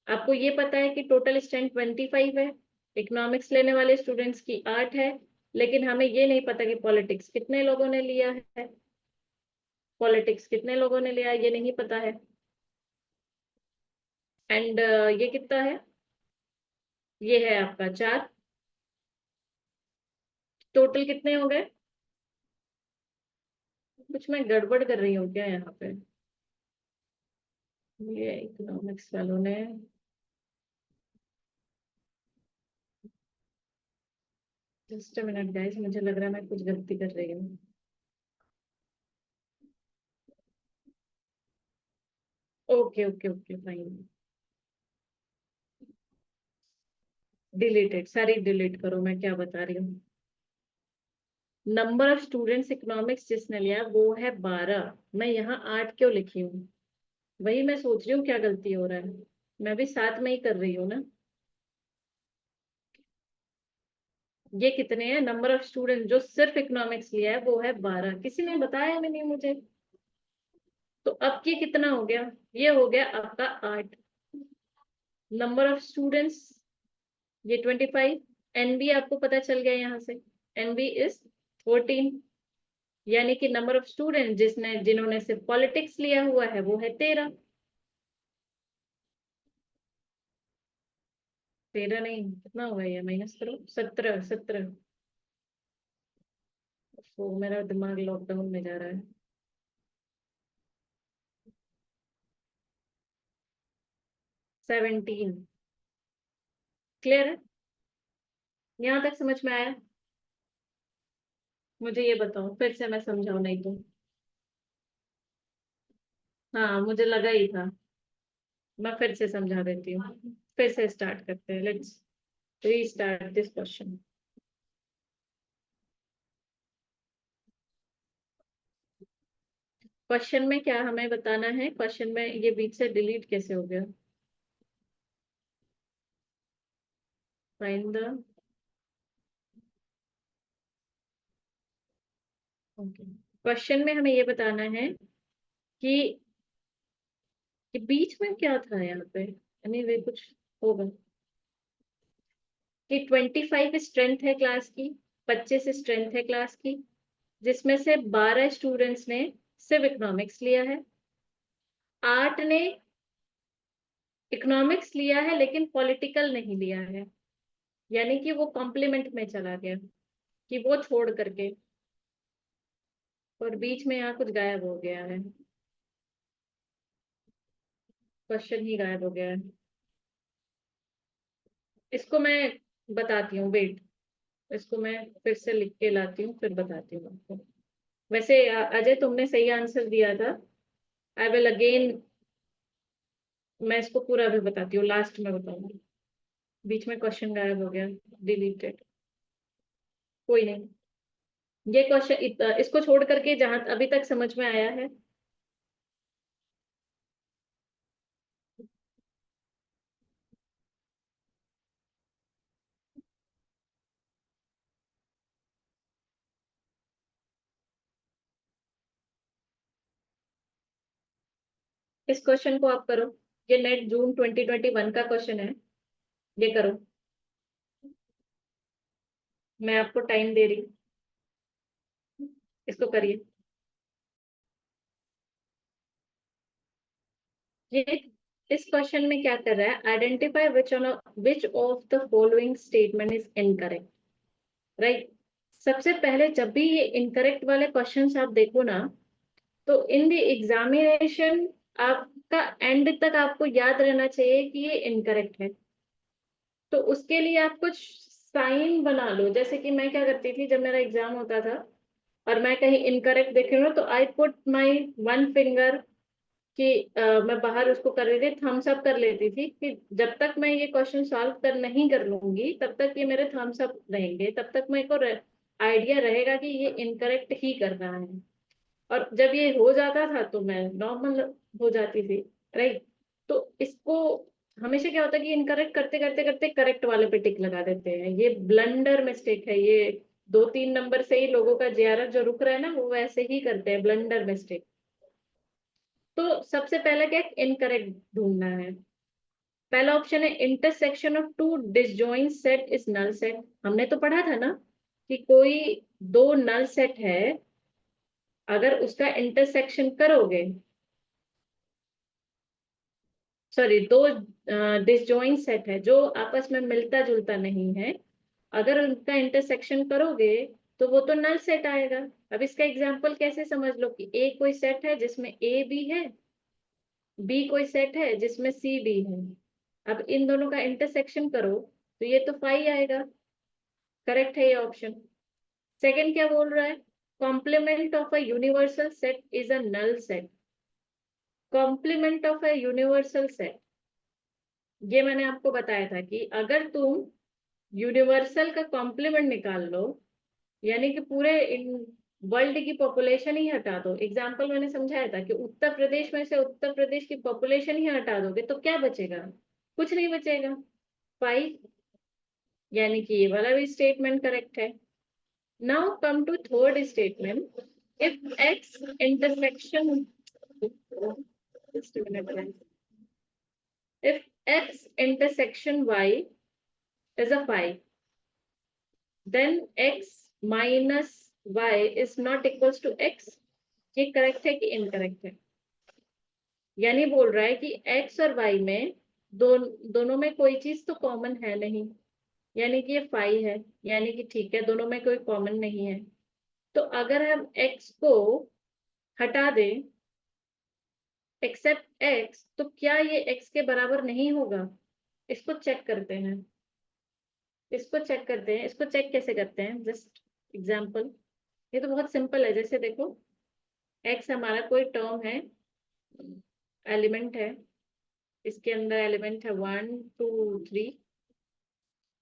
आपको ये पता है कि टोटल स्ट्रेंथ 25 है, इकोनॉमिक्स लेने वाले स्टूडेंट्स की 8 है, लेकिन हमें ये नहीं पता कि पॉलिटिक्स कितने लोगों ने लिया है। पॉलिटिक्स कितने लोगों ने लिया है ये नहीं पता है। एंड ये कितना है, ये है आपका 4। टोटल कितने हो गए। कुछ मैं गड़बड़ कर रही हूँ क्या यहाँ पे। ये इकोनॉमिक्स वालों ने, जस्ट अ मिनट गाइस, मुझे लग रहा है मैं कुछ गलती कर रही हूँ। Okay okay okay fine. Deleted, सारी डिलीट करो, मैं क्या बता रही हूँ। नंबर ऑफ स्टूडेंट्स इकोनॉमिक्स जिसने लिया वो है 12, मैं यहाँ 8 क्यों लिखी हूँ। वही मैं सोच रही हूँ क्या गलती हो रहा है। मैं भी साथ में ही कर रही हूँ ना। ये कितने हैं नंबर ऑफ स्टूडेंट जो सिर्फ इकोनॉमिक्स लिया है, वो है 12। किसी ने बताया भी नहीं मुझे। तो अब ये कितना हो गया, ये हो गया आपका 8। नंबर ऑफ स्टूडेंट्स ये 25। एनबी आपको पता चल गया यहाँ से, एनबी इज 14। यानी कि नंबर ऑफ स्टूडेंट जिन्होंने सिर्फ पॉलिटिक्स लिया हुआ है वो है 13। 13 नहीं, कितना हुआ, ये माइनस करो, 17 17। तो मेरा दिमाग लॉकडाउन में जा रहा है। 17। क्लियर है, यहाँ तक समझ में आया। मुझे ये बताओ फिर से, मैं समझाऊं नहीं तो। हाँ मुझे लगा ही था। मैं फिर से समझा देती हूँ, फिर से स्टार्ट करते हैं, let's restart this question. Question में क्या हमें बताना है, क्वेश्चन में ये बीच से डिलीट कैसे हो गया। फाइंड द, ओके, क्वेश्चन में हमें ये बताना है कि बीच में क्या था यहाँ पे। एनीवे कुछ होगा कि 25 स्ट्रेंथ है क्लास की, 25 स्ट्रेंथ है क्लास की, जिसमें से 12 स्टूडेंट्स ने सिर्फ इकोनॉमिक्स लिया है, 8 ने इकोनॉमिक्स लिया है लेकिन पॉलिटिकल नहीं लिया है, यानी कि वो कॉम्प्लीमेंट में चला गया, कि वो छोड़ करके, और बीच में यहाँ कुछ गायब हो गया है, क्वेश्चन ही गायब हो गया है। इसको मैं बताती हूँ, वेट, इसको मैं फिर से लिख के लाती हूँ, फिर बताती हूँ आपको। वैसे अजय तुमने सही आंसर दिया था। आई विल अगेन, मैं इसको पूरा भी बताती हूँ, लास्ट में बताऊंगी। बीच में क्वेश्चन गायब हो गया, डिलीटेड, कोई नहीं। ये क्वेश्चन इसको छोड़ करके जहां अभी तक समझ में आया है, इस क्वेश्चन को आप करो। ये नेट जून 2021 का क्वेश्चन है, ये करो। मैं आपको टाइम दे रही हूँ, इसको करिए। ये इस क्वेश्चन में क्या कर रहा है, identify which of the following statement is incorrect, right. सबसे पहले जब भी ये इनकरेक्ट वाले क्वेश्चंस आप देखो ना, तो इन द एग्जामिनेशन आपका एंड तक आपको याद रहना चाहिए कि ये इनकरेक्ट है। तो उसके लिए आप कुछ साइन बना लो, जैसे कि मैं क्या करती थी जब मेरा एग्जाम होता था और मैं कहीं इनकरेक्ट देख रही हूँ, तो I put my one finger कि मैं बाहर उसको कर रही थी, थम्स अप कर लेती थी कि जब तक मैं ये क्वेश्चन सॉल्व कर नहीं कर लूंगी तब तक ये मेरे थम्स अप रहेंगे, तब तक मेरे को आइडिया रहेगा कि ये इनकरेक्ट ही कर रहा है। और जब ये हो जाता था तो मैं नॉर्मल हो जाती थी, राइट। तो इसको हमेशा क्या होता है कि इनकरेक्ट करते करते करते करेक्ट वाले पे टिक लगा देते हैं, ये ब्लंडर मिस्टेक है ये। 2-3 नंबर से ही लोगों का जेआरएफ जो रुक रहा है ना, वो वैसे ही करते हैं, ब्लंडर मिस्टेक। तो सबसे पहले क्या, इनकरेक्ट ढूंढना है। पहला ऑप्शन है intersection of two disjoint set is null set. हमने तो पढ़ा था ना कि कोई दो नल सेट है, अगर उसका इंटरसेक्शन करोगे, सॉरी, दो डिसजॉइंट सेट है जो आपस में मिलता जुलता नहीं है, अगर उनका इंटरसेक्शन करोगे तो वो तो नल सेट आएगा। अब इसका एग्जांपल कैसे समझ लो कि ए कोई सेट है जिसमें ए बी है, बी कोई सेट है जिसमें सी बी है। अब इन दोनों का इंटरसेक्शन करो तो ये तो फाई आएगा। करेक्ट है ये ऑप्शन। सेकंड क्या बोल रहा है, complement of a universal set is a null set. Complement of a universal set, ये मैंने आपको बताया था कि अगर तुम यूनिवर्सल का कॉम्प्लीमेंट निकाल लो, यानी कि पूरे वर्ल्ड की पॉपुलेशन ही हटा दो। एग्जाम्पल मैंने समझाया था कि उत्तर प्रदेश में से उत्तर प्रदेश की पॉपुलेशन ही हटा दोगे तो क्या बचेगा, कुछ नहीं बचेगा, फाइव। यानी कि ये वाला भी स्टेटमेंट करेक्ट है। Now come to third statement, if X intersection, if x intersection y is a phi, then x minus y is not equals to x। ये करेक्ट है कि इनकरेक्ट है? यानी बोल रहा है कि x और y में दोनों में कोई चीज तो कॉमन है नहीं, यानी कि ये फाई है, यानी कि ठीक है, दोनों में कोई कॉमन नहीं है। तो अगर हम x को हटा दें, एक्सेप्ट x, तो क्या ये x के बराबर नहीं होगा? इसको चेक करते हैं, इसको चेक कैसे करते हैं, जस्ट एग्जाम्पल। ये तो बहुत सिंपल है, जैसे देखो, x हमारा कोई टर्म है, एलिमेंट है, इसके अंदर एलिमेंट है 1 2 3,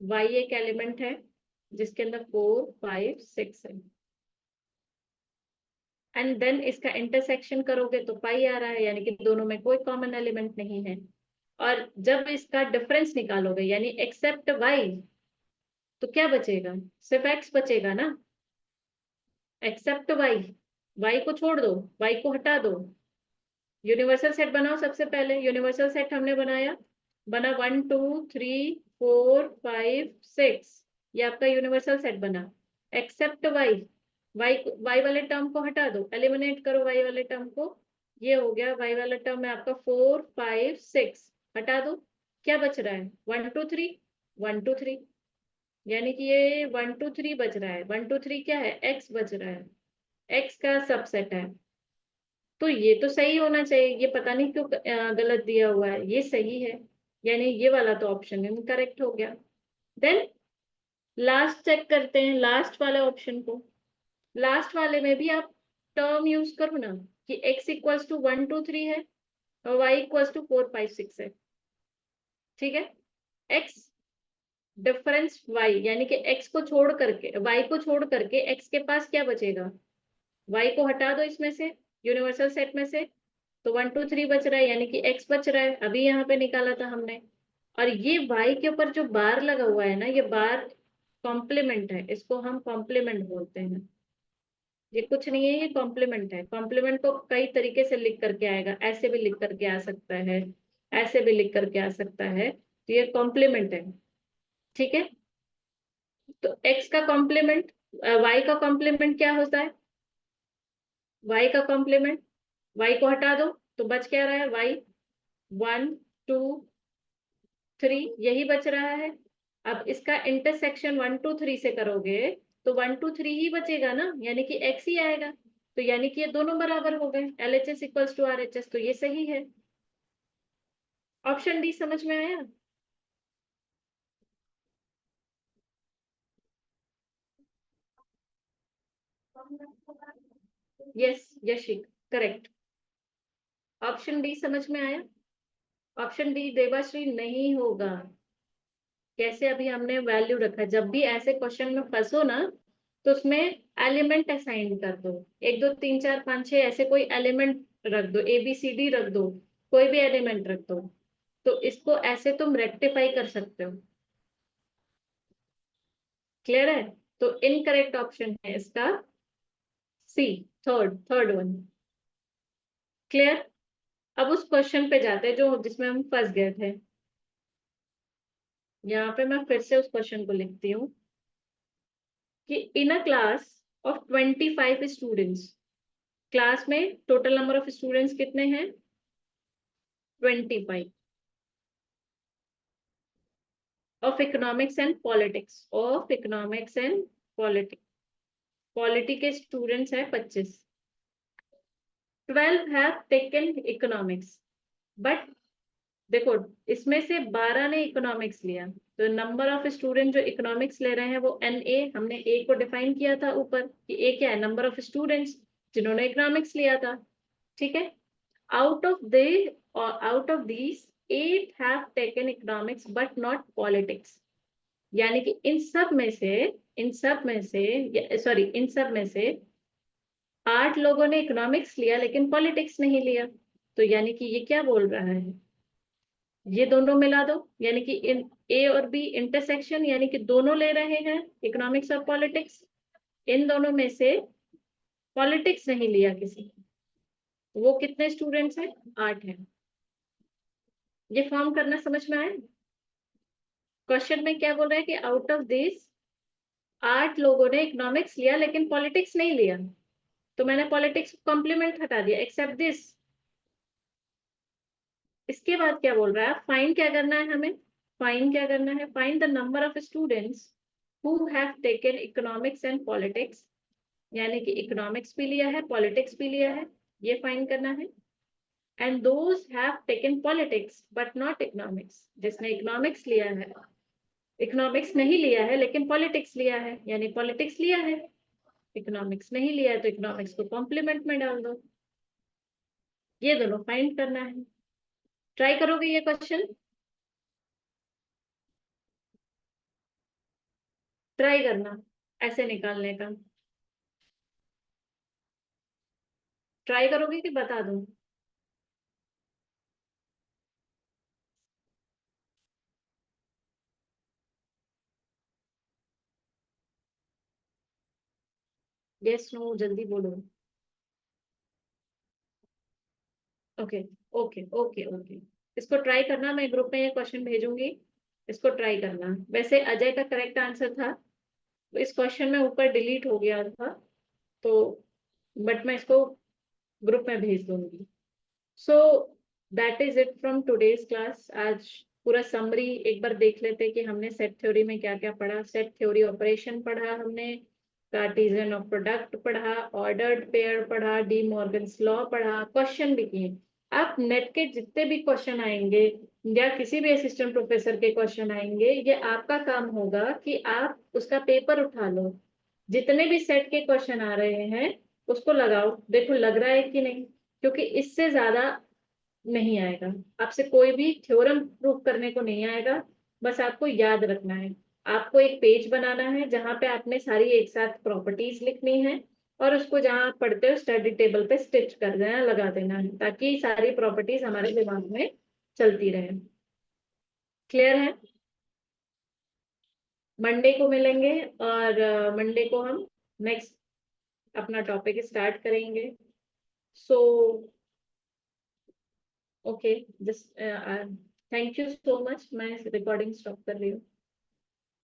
y एक एलिमेंट है जिसके अंदर 4 5 6 है, एंड देन इसका इंटरसेक्शन करोगे तो पाई आ रहा है, यानी कि दोनों में कोई कॉमन एलिमेंट नहीं है। और जब इसका डिफरेंस निकालोगे यानी एक्सेप्ट y, तो क्या बचेगा, सिर्फ x बचेगा ना। एक्सेप्ट y को छोड़ दो, y को हटा दो, यूनिवर्सल सेट बनाओ। सबसे पहले यूनिवर्सल सेट हमने बनाया, बना 1 2 3 4 5 6, ये आपका यूनिवर्सल सेट बना। एक्सेप्ट वाई वाले टर्म को हटा दो, एलिमिनेट करो वाई वाले टर्म को, ये हो गया वाई वाला टर्म है आपका 4 5 6, हटा दो, क्या बच रहा है 1 2 3, 1 2 3, यानी कि ये 1 2 3 बच रहा है। 1 2 3 क्या है, एक्स बच रहा है, एक्स का सबसेट है। तो ये तो सही होना चाहिए, ये पता नहीं क्यों गलत दिया हुआ है, ये सही है, यानी ये वाला तो ऑप्शन इनकरेक्ट हो गया। देन लास्ट चेक करते हैं, लास्ट वाले ऑप्शन को। लास्ट वाले में भी आप टर्म यूज करो ना कि x इक्वल्स टू 1 2 3 है और y इक्वल्स टू 4 5 6 है, ठीक है। x डिफरेंस y, यानी कि x को छोड़ करके, y को छोड़ करके x के पास क्या बचेगा, y को हटा दो इसमें से, यूनिवर्सल सेट में से, तो 1 2 3 बच रहा है, यानी कि x बच रहा है, अभी यहाँ पे निकाला था हमने। और ये y के ऊपर जो बार लगा हुआ है ना, ये बार कॉम्प्लीमेंट है, इसको हम कॉम्प्लीमेंट बोलते हैं। ये कुछ नहीं है, ये कॉम्प्लीमेंट है। कॉम्प्लीमेंट को कई तरीके से लिख करके आएगा, ऐसे भी लिख करके आ सकता है, ऐसे भी लिख करके आ सकता है, तो ये कॉम्प्लीमेंट है, ठीक है। तो x का कॉम्प्लीमेंट, y का कॉम्प्लीमेंट क्या होता है, y का कॉम्प्लीमेंट, y को हटा दो तो बच क्या रहा है y 1 2 3 यही बच रहा है। अब इसका इंटरसेक्शन 1 2 3 से करोगे तो 1 2 3 ही बचेगा ना, यानी कि x ही आएगा। तो यानी कि ये दोनों बराबर हो गए, LHS इक्वल्स टू RHS, तो ये सही है। ऑप्शन डी समझ में आया? Yes Yashik, correct. Option D समझ में आया? ऑप्शन डी देवाश्री नहीं होगा। कैसे? अभी हमने वैल्यू रखा, जब भी ऐसे क्वेश्चन में फंसो ना तो उसमें एलिमेंट असाइन कर दो। 1 2 3 4 5 6 ऐसे कोई एलिमेंट रख दो, ABCD रख दो, कोई भी एलिमेंट रख दो, तो इसको ऐसे तुम रेक्टिफाई कर सकते हो। क्लियर है? तो इनकरेक्ट ऑप्शन है इसका सी, थर्ड थर्ड वन। क्लियर? अब उस क्वेश्चन पे जाते हैं जो जिसमें हम फंस गए थे। यहाँ पे मैं फिर से उस क्वेश्चन को लिखती हूँ कि in a class of 25 students, क्लास में टोटल नंबर ऑफ स्टूडेंट्स कितने हैं? 25। Of economics and politics, of economics and politics, polity के स्टूडेंट्स हैं 25। 12 हैव टेकन इकोनॉमिक्स, बट देखो इसमें से 12 ने इकोनॉमिक्स लिया, तो नंबर ऑफ स्टूडेंट जो इकोनॉमिक्स ले रहे हैं वो NA, हमने ए को डिफाइन किया था ऊपर कि ए क्या है, नंबर ऑफ स्टूडेंट्स जिन्होंने इकोनॉमिक्स लिया था। ठीक है? Out of they out of these 8 have taken economics but not politics, यानी कि इन सब में से सॉरी इन सब में से 8 लोगों ने इकोनॉमिक्स लिया लेकिन पॉलिटिक्स नहीं लिया। तो यानी कि ये क्या बोल रहा है, ये दोनों मिला दो, यानी कि इन ए और बी इंटरसेक्शन, यानी कि दोनों ले रहे हैं इकोनॉमिक्स और पॉलिटिक्स। इन दोनों में से पॉलिटिक्स नहीं लिया किसी ने। वो कितने स्टूडेंट्स हैं? 8 हैं। ये फॉर्म करना समझ में आया? क्वेश्चन में क्या बोल रहा है कि आउट ऑफ दिस 8 लोगों ने इकोनॉमिक्स लिया लेकिन पॉलिटिक्स नहीं लिया, तो मैंने पॉलिटिक्स कॉम्प्लीमेंट हटा दिया एक्सेप्ट दिस। इसके बाद क्या बोल रहा है, फाइंड क्या करना है हमें? फाइंड क्या करना है? Find the number of students who have taken economics and politics, यानी कि इकोनॉमिक्स भी लिया है पॉलिटिक्स भी लिया है, ये फाइंड करना है। And those have taken politics but not economics, जिसने इकोनॉमिक्स लिया है, इकोनॉमिक्स नहीं लिया है लेकिन पॉलिटिक्स लिया है, यानी पॉलिटिक्स लिया है, इकोनॉमिक्स नहीं लिया है, तो इकोनॉमिक्स को कॉम्प्लीमेंट में डाल दो। ये दोनों फाइंड करना है। ट्राई करोगे ये क्वेश्चन? ट्राई करना ऐसे निकालने का। ट्राई करोगे कि बता दूं? यस नो जल्दी बोलो। ओके ओके ओके ओके, इसको ट्राई करना, मैं ग्रुप में ये क्वेश्चन भेजूंगी, इसको ट्राई करना। वैसे अजय का करेक्ट आंसर था, इस क्वेश्चन में ऊपर डिलीट हो गया था, तो बट मैं इसको ग्रुप में भेज दूंगी। So that is it from today's class. आज पूरा समरी एक बार देख लेते कि हमने सेट थ्योरी में क्या क्या पढ़ा। सेट थ्योरी ऑपरेशन पढ़ा हमने, कार्टेशियन ऑफ प्रोडक्ट पढ़ा, ऑर्डर्ड पेयर पढ़ा, डी मॉर्गन्स लॉ पढ़ा, क्वेश्चन भी किए। आप नेट के जितने भी क्वेश्चन आएंगे या किसी भी असिस्टेंट प्रोफेसर के क्वेश्चन आएंगे, ये आपका काम होगा कि आप उसका पेपर उठा लो, जितने भी सेट के क्वेश्चन आ रहे हैं उसको लगाओ, देखो लग रहा है कि नहीं, क्योंकि इससे ज्यादा नहीं आएगा। आपसे कोई भी थ्योरम प्रूव करने को नहीं आएगा, बस आपको याद रखना है। आपको एक पेज बनाना है जहां पे आपने सारी एक साथ प्रॉपर्टीज लिखनी है, और उसको जहां आप पढ़ते हो स्टडी टेबल पे स्टिच कर देना, लगा देना है, ताकि सारी प्रॉपर्टीज हमारे दिमाग में चलती रहे। क्लियर है? मंडे को मिलेंगे, और मंडे को हम नेक्स्ट अपना टॉपिक स्टार्ट करेंगे। So okay, just thank you so much, मैं रिकॉर्डिंग स्टॉप कर रही हूँ।